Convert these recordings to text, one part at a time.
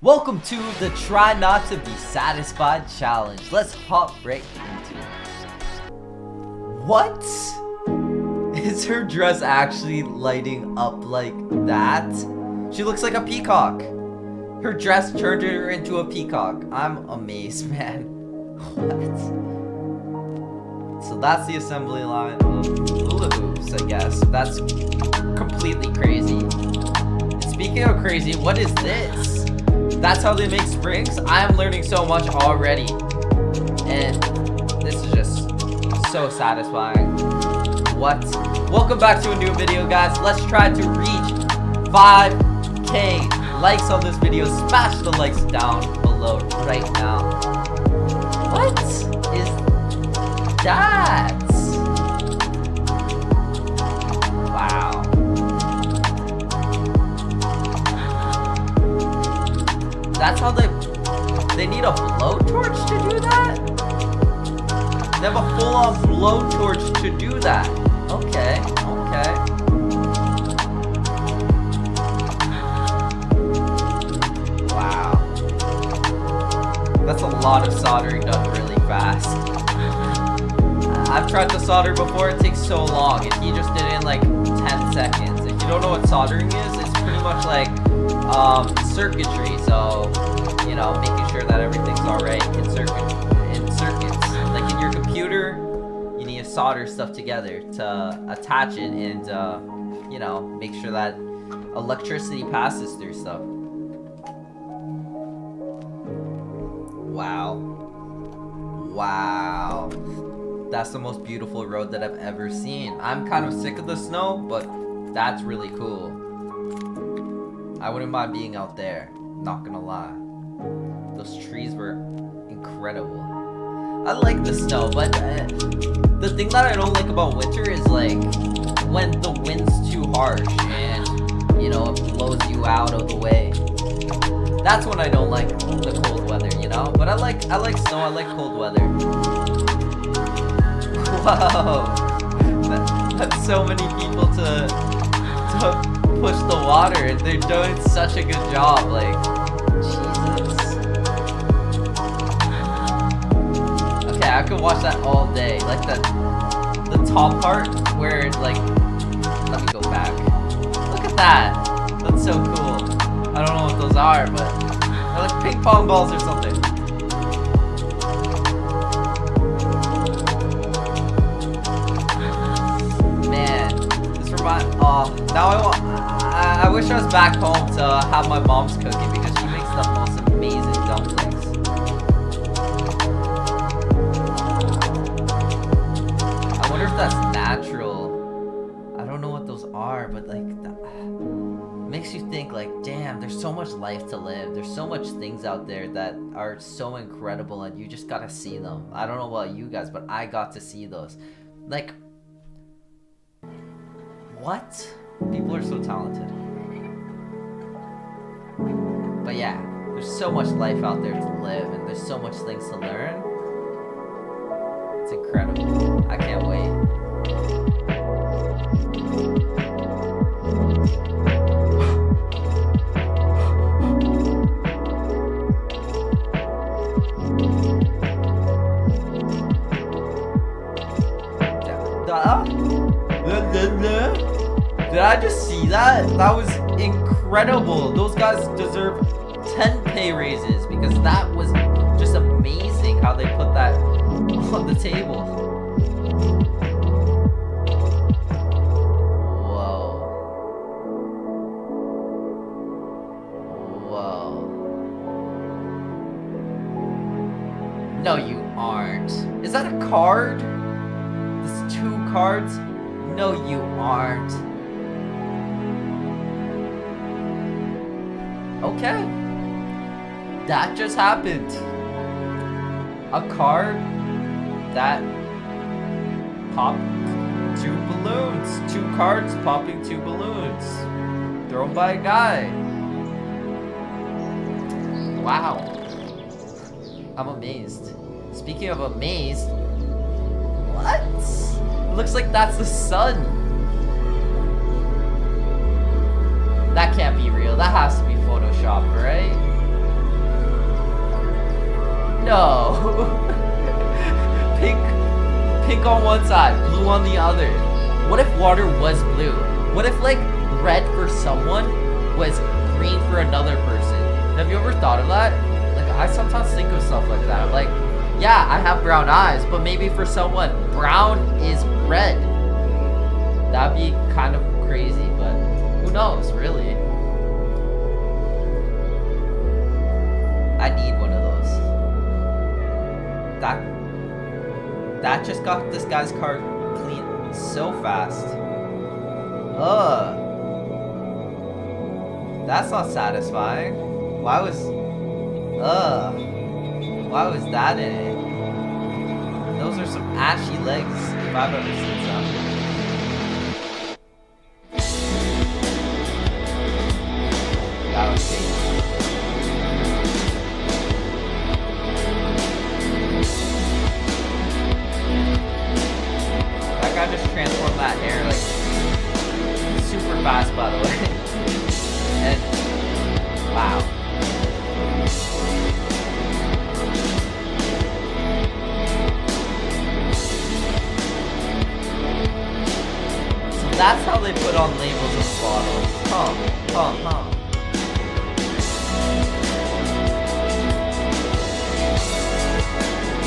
Welcome to the Try Not to Be Satisfied challenge. Let's hop right into it. What? Is her dress actually lighting up like that? She looks like a peacock. Her dress turned her into a peacock. I'm amazed, man. What? So that's the assembly line of hula hoops, I guess. That's completely crazy. And speaking of crazy, what is this? That's how they make springs? I am learning so much already. And this is just so satisfying. What? Welcome back to a new video, guys. Let's try to reach 5K likes on this video. Smash the likes down below right now. What is that? Wow. That's how they need a blowtorch to do that? They have a full-on blowtorch to do that. Okay, okay. Wow. That's a lot of soldering done really fast. I've tried to solder before, it takes so long. If you just did it in like 10 seconds. If you don't know what soldering is, it's pretty much like circuitry, so you know, making sure that everything's alright in circuits. Like in your computer, you need to solder stuff together to attach it and you know, make sure that electricity passes through stuff. Wow. Wow. That's the most beautiful road that I've ever seen. I'm kind of sick of the snow, but that's really cool. I wouldn't mind being out there, not gonna lie. Those trees were incredible. I like the snow, but the thing that I don't like about winter is like when the wind's too harsh and, you know, it blows you out of the way. That's when I don't like the cold weather, you know? But I like snow, I like cold weather. Whoa! That's so many people to push the water, and they're doing such a good job. Like, Jesus. Okay, I could watch that all day. Like the top part where like, let me go back. Look at that. That's so cool. I don't know what those are, but they're like ping pong balls or something. Now I wish I was back home to have my mom's cooking because she makes the most amazing dumplings. I wonder if that's natural. I don't know what those are, but like that makes you think like, damn, there's so much life to live. There's so much things out there that are so incredible and you just gotta see them. I don't know about you guys, but I got to see those. Like, what? People are so talented. But yeah, there's so much life out there to live and there's so much things to learn. It's incredible. I can't wait. Did I just see that? That was incredible. Those guys deserve 10 pay raises because that was just amazing how they put that on the table. Whoa. Whoa. No, you aren't. Is that a card? There's 2 cards? No, you aren't. Okay. That just happened. A card that popped 2 balloons. 2 cards popping 2 balloons. Thrown by a guy. Wow. I'm amazed. Speaking of amazed, what? It looks like that's the sun. That can't be real. That has to be Photoshop, right? No. Pink on one side, blue on the other. What if water was blue? What if like red for someone was green for another person? Have you ever thought of that? Like I sometimes think of stuff like that. I'm like, yeah, I have brown eyes, but maybe for someone brown is red. That'd be kind of crazy, but who knows, really? I need one of those. That just got this guy's car clean so fast. That's not satisfying. Why was that in it? Those are some ashy legs if I've ever seen some. That was tasty. I just transformed that hair like super fast, by the way. And wow. So that's how they put on labels of bottles. Huh.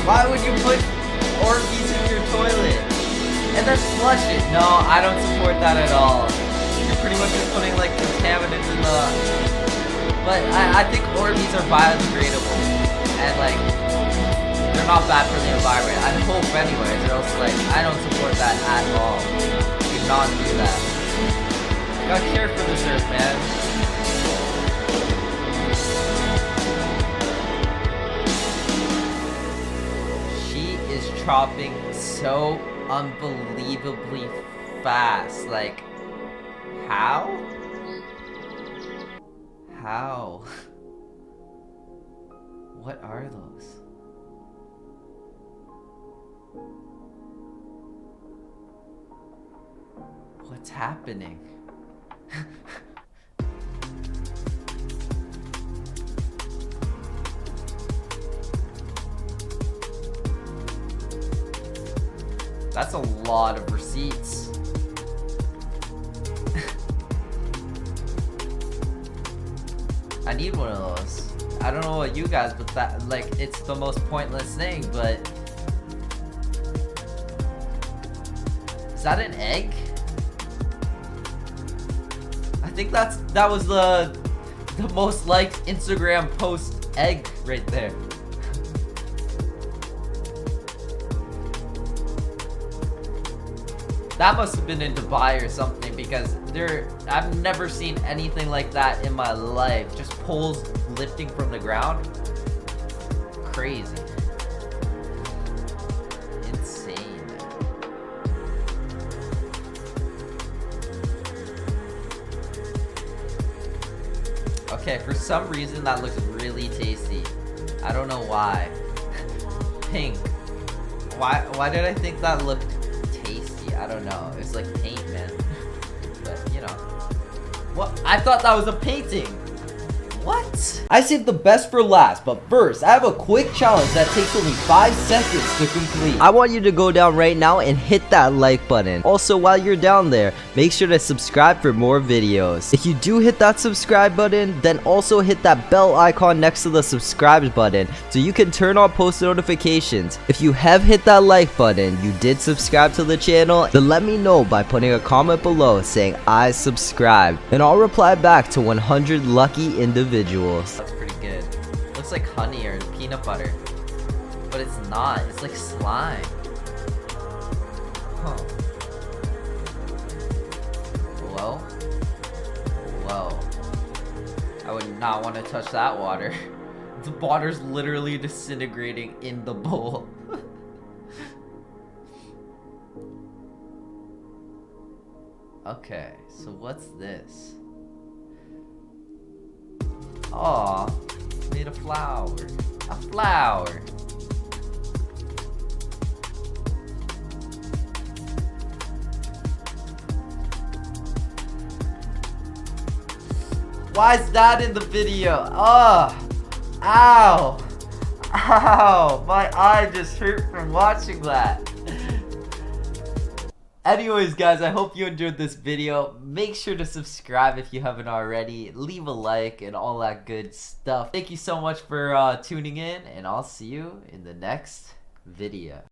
Why would you put Orbeez in your toilet? And then flush it. No, I don't support that at all. You're pretty much just putting like contaminants in the... But I think Orbeez are biodegradable. And like, they're not bad for the environment. I hope anyways, or else like, I don't support that at all. Do not do that. You gotta care for this earth, man. She is chopping so unbelievably fast. Like, how? What are those? What's happening? That's a lot of receipts. I need one of those. I don't know about you guys, but that, like, it's the most pointless thing, but... Is that an egg? I think that was the most liked Instagram post egg right there. That must have been in Dubai or something, because I've never seen anything like that in my life. Just poles lifting from the ground. Crazy. Insane. Okay, for some reason that looks really tasty. I don't know why. Pink. Why did I think that looked tasty? I don't know. It's like paint, man. But, you know. What? I thought that was a painting. What? I saved the best for last, but first, I have a quick challenge that takes only 5 seconds to complete. I want you to go down right now and hit that like button. Also, while you're down there, make sure to subscribe for more videos. If you do hit that subscribe button, then also hit that bell icon next to the subscribe button so you can turn on post notifications. If you have hit that like button, you did subscribe to the channel, then let me know by putting a comment below saying I subscribed, and I'll reply back to 100 lucky individuals. That's pretty good. Looks like honey or peanut butter, but it's not. It's like slime. Huh. Whoa. Whoa. I would not want to touch that water. The water's literally disintegrating in the bowl. Okay, so what's this? Aw, made a flower. A flower. Why is that in the video? Oh, ow. Ow! My eye just hurt from watching that. Anyways, guys, I hope you enjoyed this video. Make sure to subscribe if you haven't already. Leave a like and all that good stuff. Thank you so much for tuning in, and I'll see you in the next video.